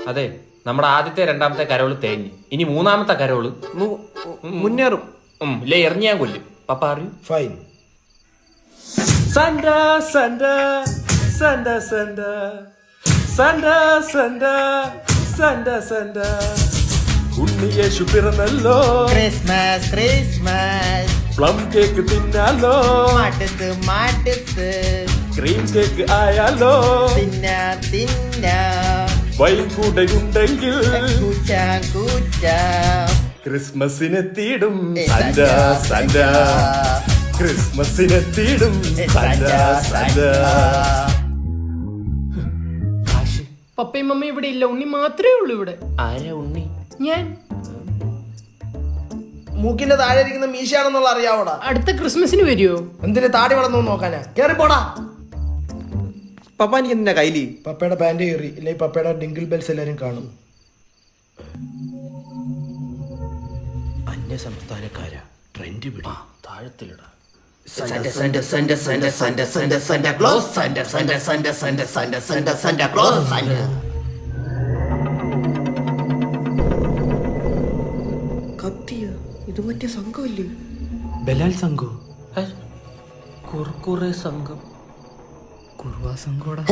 അതെ, നമ്മുടെ ആദ്യത്തെ രണ്ടാമത്തെ കരോള് തേഞ്ഞ്, ഇനി മൂന്നാമത്തെ കരോള് മുന്നേറും. ഇല്ലേ എറിഞ്ഞ് ഞാൻ കൊല്ലും. പപ്പ അറിയൂ. Fine. Santa Santa Santa Santa Santa Santa Santa Santa ഉണ്ണിയേശു പിറന്നല്ലോ, ക്രിസ്മസ് ക്രിസ്മസ് പ്ലം കേക്ക് തിന്നാലോ, മാട്ടത്ത് മാട്ടത്ത് ക്രീം കേക്ക് ആയാലോ, തിന്ന തിന്ന വൈൻ കൂടെ ഉണ്ടെങ്കിൽ കൂച്ച കൂച്ച ക്രിസ്മസിനെത്തിയിടും സണ്ട സണ്ട, ക്രിസ്മസിനെത്തിയിടും സണ്ട സണ്ട. പപ്പയും മമ്മയും ഇവിടെ ഇല്ല, ഉണ്ണി മാത്രമേ ഉള്ളൂ ഇവിടെ. ആരാ ഉണ്ണി? ഞാൻ മൂക്കിന്റെ താഴെ ഇരിക്കുന്ന മീശയാണെന്നുള്ള അറിയാവോടാ? അടുത്ത ക്രിസ്മസിന് വരുമോ? എന്തിന് താടി വളർന്നു നോക്കാനാ? കേറി പോടാ. പപ്പ എനിക്ക് എന്തിനാ കയ്യില്? പപ്പയുടെ പാന്റ് കയറി, ഇല്ലെ പപ്പയുടെ ഡിങ്കിൾ ബെൽസ് എല്ലാരും കാണും. അന്യ സംസ്ഥാനക്കാരാ, ട്രെൻഡ് പിടി, താഴത്തിലിടാ. Santa Santa Santa Santa Santa Santa Santa Claus Santa Santa Santa Santa Santa Santa Santa Claus Santa. കത്തിയ ഇത് മറ്റേ സംഘമല്ലേ? ബലാൽ സംഘോ? കുർക്കുറെ സംഘം. കുർവാ സംഘോടാ.